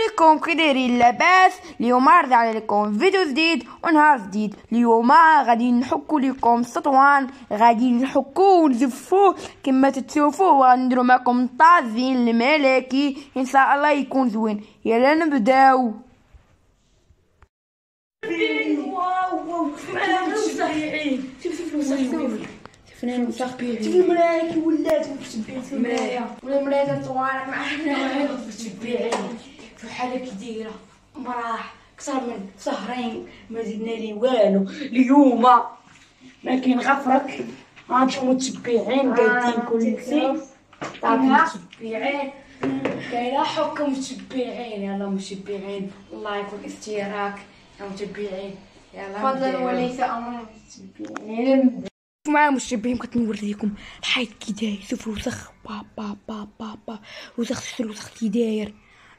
عليكم كي دايرين لاباس؟ اليوم عرض عليكم فيديو جديد ونهار جديد. اليوم غادي نحكو لكم سطوان، غادي نحكوه ونزفوه كما تتشوفوه، وغادي نديرو معكم طاجين الملكي ان شاء الله يكون زوين. يلا نبداو. واو فنان متشبعين في المراية كي ولات متشبعين في المراية ولا المراية تطوالك معنا متشبعين في حالة كي دايرة مراح كثر من شهرين ما زدنا لي والو. اليوم ما كاين غفرك هانتوما متشبعين قادين كلشي متشبعين كاينه حكم متشبعين. يلا متشبعين الله يكون استيراك يا متشبعين. يلا فضلا وليس امرا. متشبعين معايا متشبعين بغيت نوريكم الحيط كي داير. شوفوا الوسخ با با با با با وسخ، شفتوا الوسخ كي داير.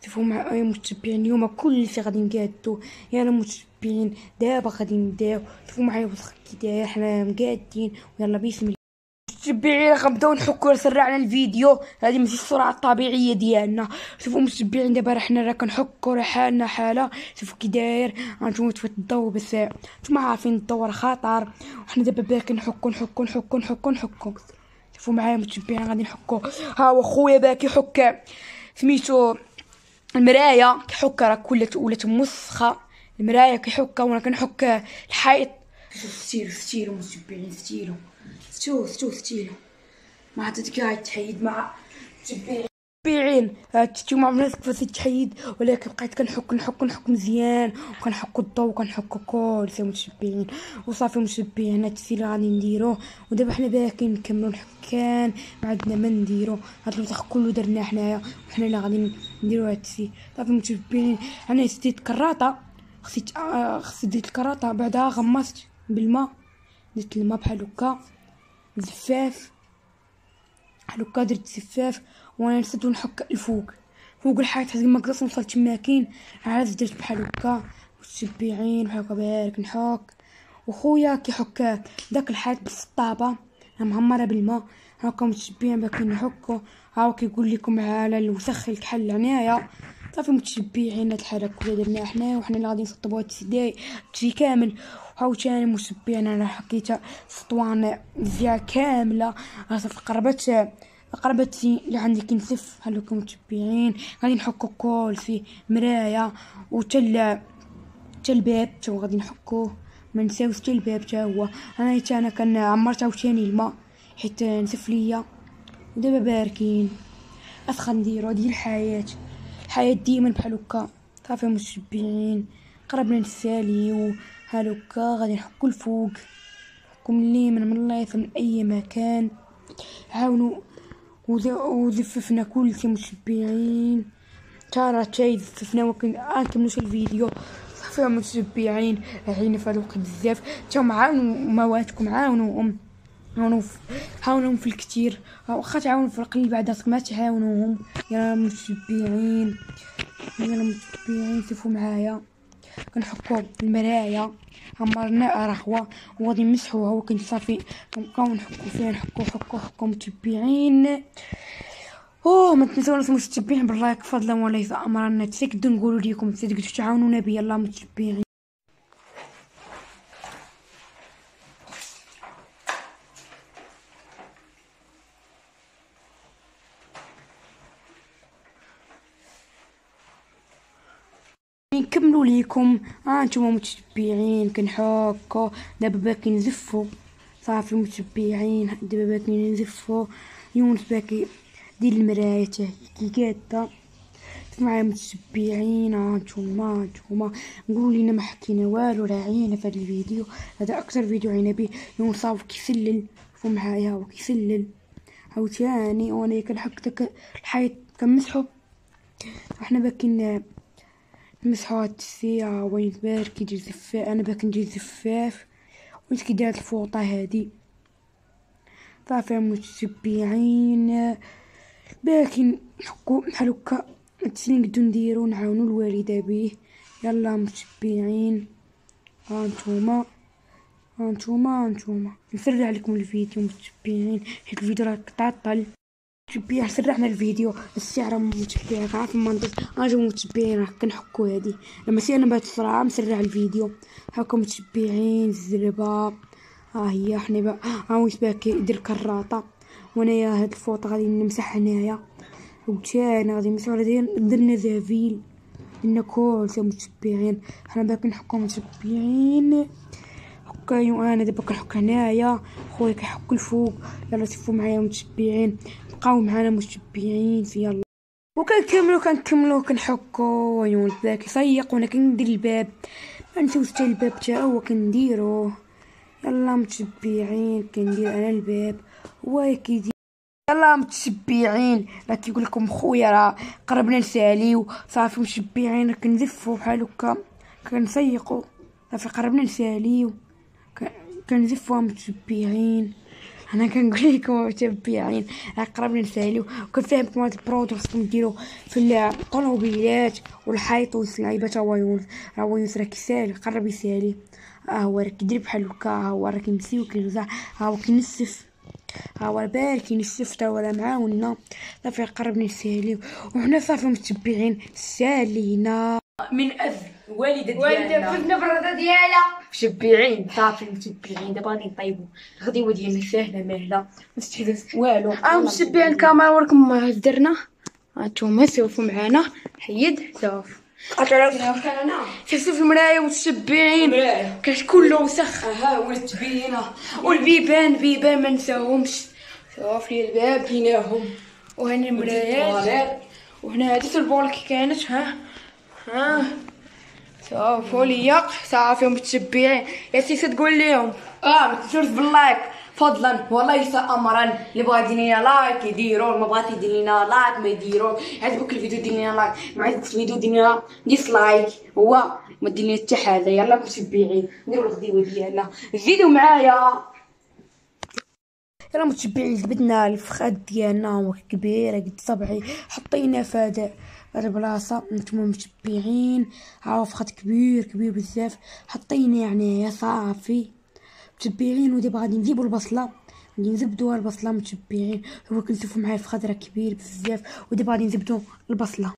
شوفوا معايا متشبعين اليوم كلشي غادي نقادو. يلا متشبعين دابا غادي نبداو. شوفوا معايا الوسخ كي داير، حنا مقادين ويلا بسم الله. متشبعين غنبداو نحكو سرعنا الفيديو، هذه ماشي السرعه الطبيعيه ديالنا. شوفوا متشبعين دابا حنا كنحكو حالنا حاله. شوفوا كي داير هانتوما تفوت الضو، بس نتوما عارفين الضو راه خطر، وحنا دابا باقي نحكو. شوفوا معايا متشبعين غادي نحكو. ها هو خويا باقي يحك سميتو المرايه كيحك، راه ولات مسخه المرايه كيحك وانا كنحك الحيط. ستيلو متشبعين ستيلو ما عاد تحيد مع متشبعين. نتوما عمرك كيفاش تحيد، ولكن بقيت كنحك مزيان، وكنحك الضو وكنحك كلشي متشبعين وصافي. متشبعين هادشي اللي غادي نديروه، ودابا حنا باقي نكملو الحكان، ما عندنا ما نديرو. هاد الوسخ كله درناه حنايا وحنا اللي غادي نديرو هادشي. صافي متشبعين انا شديت كراطه، خصيت ديت الكراطه بعدها غمست بالماء، درت الماء بحال هكا زفاف بحال هكا، درت زفاف وانا نسد ونحك الفوق فوق الحيط حتى ما قدرت نوصل تماكين. عاد درت بحال هكا متشبعين بحال هكا بارك نحك، وخويا كيحك داك الحيط بالسطابه مهمره بالماء هكا متشبعين باقي نحكو. ها كيقول لكم على الوسخ الكحل هنايا. صافي متشبعين هاد الحاله كلها درناها حنا، وحنا اللي غادي نسطبوا هادشي كامل. عاوتاني متشبعين انا حكيتها سطوان مزيان كامله، صافي قربت اللي عندي كنسف بحال هكا متشبعين. غادي نحكو كلشي مرايه وتا الباب تا غادي نحكوه، ما نساوش تا الباب تا هو. انا كنعمرت عاوتاني الماء حيت نسف ليا، ودابا باركين اش غنديرو. هادي الحياة ديما بحال هكا. صافي متشبعين قربنا نساليو بحال هكا، غادي نحكو الفوق، نحكو من اليمين من اليسار من اي مكان. عاونوا وزففنا كلشي متشبعين تاي زففنا، ولكن نكملوش الفيديو. صافي متشبعين عيني في هاد الوقت بزاف. نتوما عاونوا مواتكم، عاونوهم في الكثير، واخا تعاونوا في القليل بعدا ما تعاونوهم. يلا متشبعين شوفوا معايا كنحكو المرايه عمرنا رغوه وغادي نمسحوها، ولكن صافي كنبقاو نحكو فيها حكو متشبعين. ما تنساوناش متشبعين باللايك فضلا وليس امرا. تسكدوا نقولوا لكم تقدروا تعاونونا بيا. يلا متشبعين نكملوا ليكم. نتوما متشبعين كنحكو دابا باقي نزفو. صافي متشبعين دابا باقي نزفو. يونس باقي دير المرايه حتى هي كي قاده. معايا متشبعين نتوما نقولوا لينا ما حكينا والو، راه عينا في هذا الفيديو. هذا اكثر فيديو عينا به. يونس صافي كيسلل، شوفوا معايا هو كيسلل عاوتاني، وانا كنحك داك الحيط كنمسحو. احنا باقي نمسحو هاد الساعة وين بارك كيدير زفاف. انا باقي ندير زفاف وانت كي داير الفوطه هادي. صافي متشبعين باقي نحكو بحال هكا هادشي اللي نقدو نديرو، نعاونو الوالده به. يلا متشبعين هانتوما نسرع عليكم الفيديو متشبعين حيت الفيديو راه تعطل. متشبعين سرعنا الفيديو الساعة متشبعين عارف المنطق اجو متشبعين راح كنحكو هادي لما سينا بهاد السرعة مسرع الفيديو هاكم متشبعين الزربة هي حنا بقى ويسباك يدير كراطة وانايا هاد الفوطة غادي نمسح هنايا وتانا غادي نمسحو درنا زافيل درنا كلشي متشبعين حنا باقي نحكو متشبعين هكايو انا دابا كنحك هنايا خويا كيحك الفوق يلا سيفو معايا متشبعين بقاو معانا متشبعين يلا وكنكملو كنحكو عيون ذاك يسيق وانا كندير الباب ما نسوش حتى الباب تا هو كنديروه يلا متشبعين كندير انا الباب هو كيدير يلا متشبعين راه كيقول لكم خويا راه قربنا نساليو صافي متشبعين كنزفو بحال هكا كنسيقو صافي قربنا نساليو كنزفو متشبعين انا كنقول لكم متشبعين راه قربنا نساليو وكنفهمكم هاد البرودكت خصكم ديرو في الطوموبيلات والحيط واللعيبات هو يونس راه يونس راه كيسالي قرب يسالي هو راه كيدير بحال هكا هو راه كيمسي وكيرزع هو كينسف هو بارك كينسف تا ولا معاونا صافي قربنا نساليو وحنا صافي متشبعين سالينا من اذن والده فزنا بالرضا ديالها متشبعين صافي متشبعين دابا غادي نطيبو الغديوه ديالنا ساهله ماهله مستحيل والو متشبعين الكاميرا وراكم درنا هانتوما سوفوا معانا حيد سوف شوفوا في المرايه متشبعين كاش كله وسخ ولات بينا والبيبان ما نساوهمش شوف لي الباب هناهم وهنا المرايات وهنا هادي البول كي كانت ها شوفوا ليا صافي متشبعين يا سيسي تقول لهم ما تنسوش باللايك فضلا وليس امرا اللي بغا يدير لنا لايك يديروا ما بغاش يدير لنا لايك ما يديروا عجبك الفيديو دير لنا لايك ما عجبكش الفيديو دير لنا ديسلايك هو ما دير لنا حتى حاجه يلا متشبعين نديروا الغديوه ديالنا زيدوا معايا يلا متشبعين جبدنا الفخاد ديالنا هو كبير قد صبعي حطينا في هاد البلاصه نتوما متشبعين عارف فخاد كبير بزاف حطينا يعني صافي متشبعين ودابا غادي نجيبو البصله غادي نزبدوها البصله متشبعين هو كنشوفوا معايا الفخاد راه كبير بزاف ودابا غادي نزبدو البصله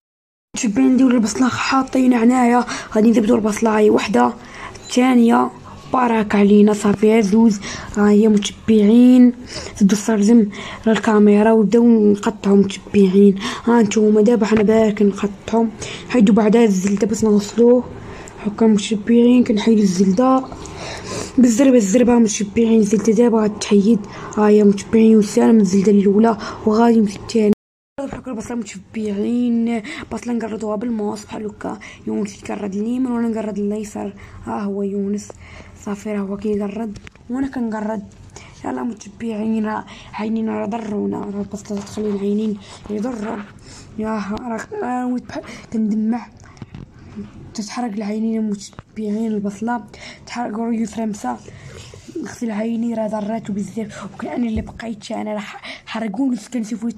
متشبعين نديرو البصله حاطينها هنايا غادي نزبدو البصله هي وحده الثانيه بارك علينا صافي زوج هي متشبعين زدو السرزم للكاميرا وبداو نقطعو متشبعين هانتوما دابا حنا باك نقطعو حيدو بعدا الزلده باش نغسلوه هكا متشبعين كنحيدو الزلده بالزربه متشبعين الزلده دابا غتحيد هي متشبعين وسالم الزلده الاولى وغادي نمشي الثانيه بحال البصله متشبعين بصله نقردوها بالموس بحال هكا يونس كيقرد اليمين وانا نقرد اليسار هو يونس صافي راه هو كيقرد وانا كنقرد يلا متشبعين راه عينينا راه ضرونا راه البصله تخلي العينين يضروا راه كندمع تتحرق العينين متشبعين البصله تحرق يسرى مسا نغسل عيني راه ضراتو بزاف وكان انا اللي بقيت انا راه حرقوني كنشوفو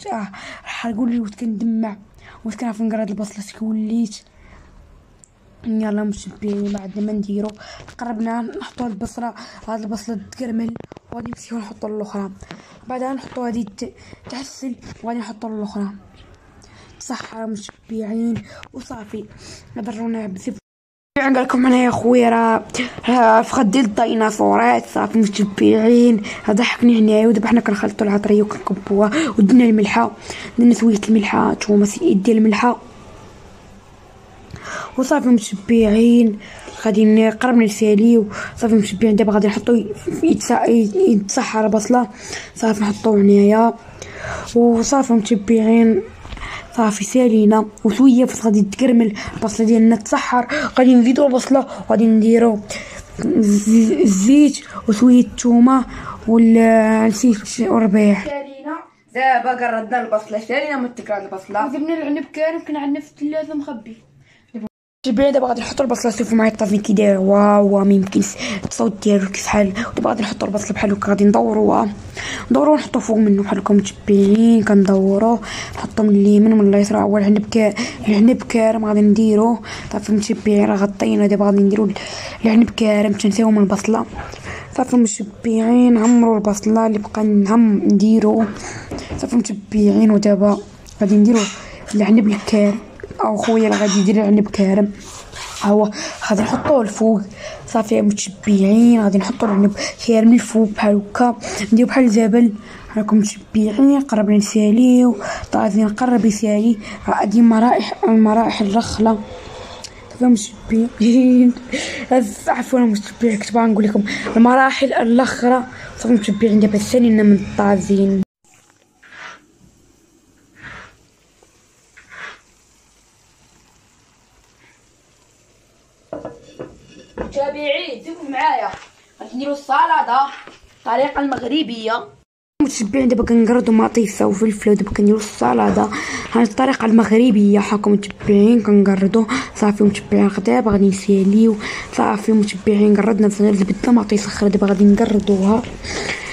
حرقوني وكندمع وكنعرف نقرد البصله وليت يلا متشبعين بعد ما نديرو قربنا نحطو البصله هاد البصله تكرمل وغادي نمشيو نحطو الاخرى بعدها نحطو هادي تحسل وغادي نحطو الاخرى صح متشبعين وصافي ضرونا بزاف قال لكم انا يا خويا راه فخد ديال الديناصورات صافي متشبعين ضحكني هنايا ودابا حنا كنخلطوا العطريه وكنكبوها ودرنا الملحه درنا سويه الملحه نتوما ديال الملحه وصافي متشبعين غادي قربنا نساليو صافي متشبعين دابا غادي نحطو يتسحر البصله صافي نحطوه هنايا وصافي متشبعين صافي سالينا وشويه فاش غادي تكرمل البصله ديالنا تسحر غادي نزيدو البصله وغادي نديرو الزيت وشويه الثومه نسيت الربيع سالينا دابا قردنا البصله سالينا من تكرار البصله جبنا العنب كامل كنعنب في الثلاجه مخبي متشبعين دابا غادي نحطو البصله شوفوا معايا الطافي كي داير واو ما يمكنش الصوت ديالو كيفحال دابا غادي نحطو البصله بحال هكا غادي ندوروها ونحطو فوق منه بحال هكا متشبعين كندوروه نحطو من اليمين ومن اليسار هو العنب كارم غادي نديروه صافي متشبعين راه غطينا دابا غادي نديرو العنب كارم تنساو من البصله صافي متشبعين عمرو البصله اللي بقى نديرو صافي متبعين. ودابا غادي نديرو العنب الكارم، او خويا اللي غادي يدير العنب كارم، هو غادي نحطوه الفوق. صافي متشبعين، غادي نحطو العنب كارم الفوق بحال هكا، نديرو بحال جبل. راكم متشبعين، قربنا نساليو، طازين قرب يسالي، غادي المراحل الرخله. متشبعين عفوا متشبعين، كنت باغا نقول لكم المراحل الاخرى. صافي متشبعين، دابا سالينا من الطازين. متابعين زيدوا معايا، غادي نديرو السلطه الطريقه المغربيه. متشبعين دابا كنقردو مطيسه وفلفله، ودابا كنديرو السلطه هاد الطريقه المغربيه. حاكم متشبعين كنقردو. صافي متشبعين دابا غادي نساليو. صافي متشبعين قردنا غير البده مطيسه اخرى، دابا غادي نقردوها.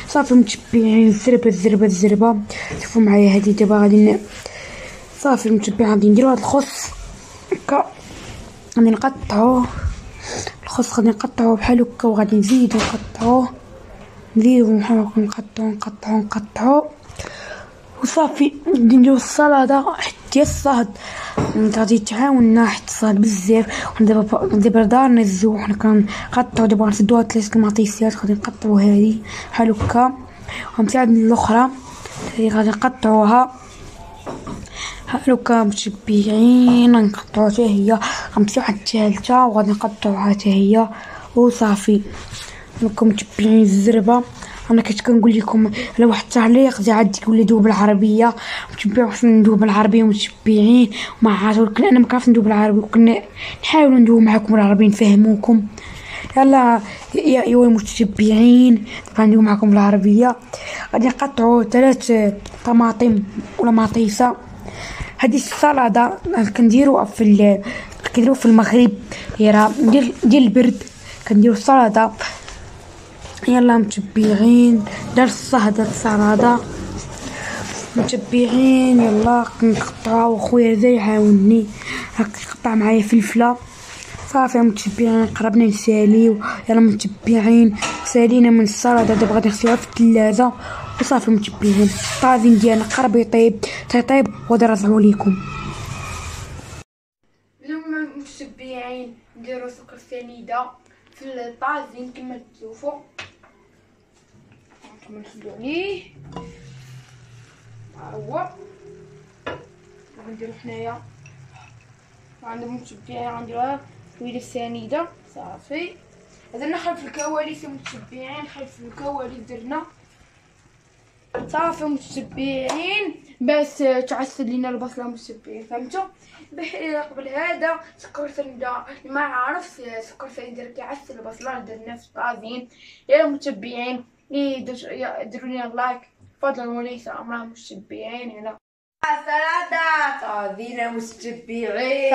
صافي متشبعين الزربه. شوفوا معايا هادي دابا غادي صافي متشبعين غادي نديرو هاد الخس هكا، غادي نقطعوه الخس، غادي نقطعوه بحال هكا، وغادي نزيدو نقطعوه بحال هكا، نقطعو وصافي. غادي نديرو السلطه حتى الصهد، غادي تعاوننا حتى الصهد بزاف. دابا دارنا الزوج، حنا كنقطعو. دابا غنسدوها 3 مطيسيات، غادي نقطعو هادي بحال هكا، ومساعد الاخرى غادي نقطعوها بحال هكا. متشبعين نقطعوها حتى هي، غنمشيو حتى الثالثه وغادي نقطعوها حتى هي وصافي. راكم متبعين الزربه. انا كنت كنقول لكم على واحد التعليق زعاد يقول لي دوب بالعربيه. متبعين واش ندوب بالعربيه متبعين ما عاد، ولكن انا ما كنعرفش ندوب بالعربيه، وكنا نحاولوا ندوب معكم بالعربيه نفهموكم. يلا يا ايوا المتبعين غندوب معكم بالعربيه. غادي نقطعوا 3 طماطم ولا مطيسه. هذه السلطه كنديروها في المغرب، ديال البرد كنديروا السلطه. يلا متبعين دار الصهد السلطه متبعين. يلا نقطعها، وخويا زي يعاونني هاك يقطع معايا فلفله. صافي متبعين قربنا نساليو. يلا متبعين سالينا من السلطه، دابا غادي نخليوها في الثلاجه وصافي. متبعين الطاجين ديالنا قرب يطيب وغادي نرجعو ليكم. اليوم متشبعين نديرو سكر سنيده في الطاجين كما تشوفوا. هانتوما نخليو عليه، ها هو غنديرو حنايا. عندنا متشبعين غنديروها شويه سنيده. صافي درنا خلف الكواليس متشبعين، خلف الكواليس درنا. صافي متشبعين باش تعسل لينا البصله متشبعين، فهمتوا؟ قبل هذا سكر سنيده ما عرفت سكر سنيده كيعسل البصله درنا في الطاجين. يا متشبعين ديروا لنا لايك فضلا وليس امرا متشبعين. هنا سلطه طاجين متشبعين،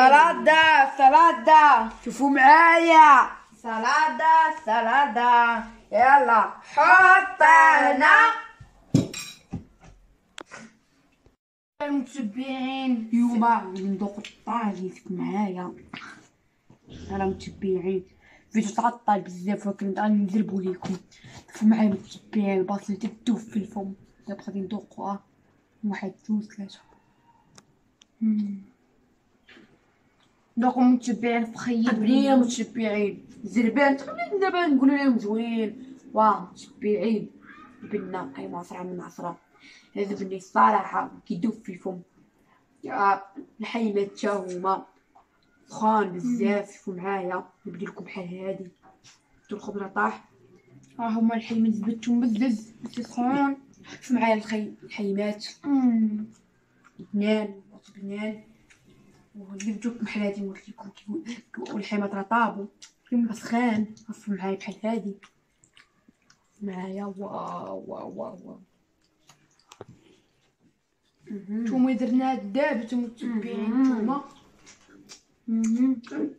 سلطه شوفوا معايا، سلطه يلا حطينا المتبعين. اليوم غادي ندوق الطاجين معايا. انا متبعين فيديو تعطل بزاف، ولكن غادي نجربو ليكم. شوفوا معايا متبعين البصله تدوب في الفم. دابا غادي ندوقوها 1 2 3. دوكم متشبعين بنيه متشبعين زربان تقريبا. دابا نقولوا لهم زوين. واه متشبعين البنه اي معصره من عصره. هذا بني الصراحه كيدوب في الفم. الحيمات تا هما سخان بزاف. شوفوا معايا نبدي لكم بحال هادي. شفتوا الخبره طاح، ها هما الحيمات زبدتهم بزز سخون. شوفوا معايا الحيمات بنان وجبت لكم بحال هادي. قلت لكم والحيمات راه طابوا سخان. شوفوا معايا بحال هادي معايا. واو واو واو نتوما درنا دابا نتوما متبعين. نتوما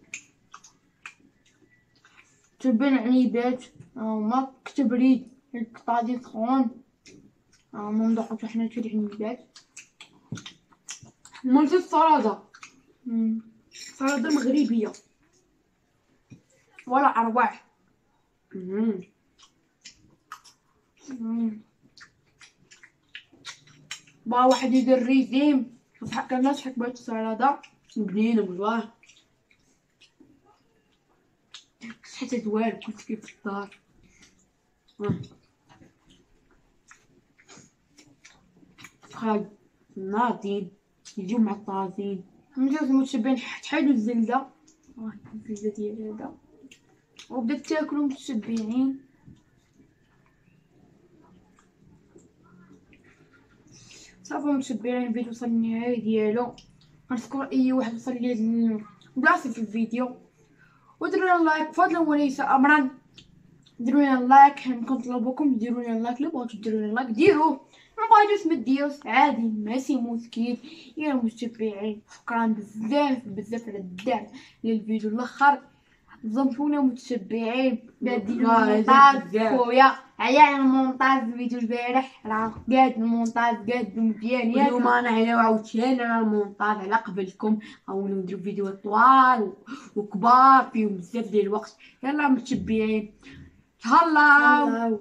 تبان عنيبات هما كتبريد الطاجين سخون. هما ندوقو حنا شي العنيبات. مالت السلطه سلطه مغربيه ولا ارواح. بغا واحد يدير ريجيم بصح كناش حكبات السلطه بنينه والله حتى زوال كنت كيف في الدار. فخاد ناضين يجيو معطازين نجيو متشبعين تحيدو الزلده الزلده ديال هذا وبدات تاكلو متشبعين. صافي متشبعين الفيديو وصل للنهايه ديالو. غنشكر اي واحد وصل لي بلاصه في الفيديو وديروا لنا لايك فضلا وليس امرا. ديروا لنا لايك كنطلبوكم ديروا لنا لايك. لو بغيتو ديروا لنا لايك ديروه ما بغيتوش ما ديروش عادي ماشي مشكل. يا متابعين شكرا بزاف على الدعم للفيديو الاخر. ظنفونا متشبعين المونتاج خويا عيا على المونتاج الفيديو البارح راه قاد المونتاج قاد مزيان. اليوم انا هنا عاوتاني على المونتاج على قبلكم غنوليو نديرو فيديوهات طوال وكبار فيهم بزاف ديال الوقت. يلا متشبعين تهلاو.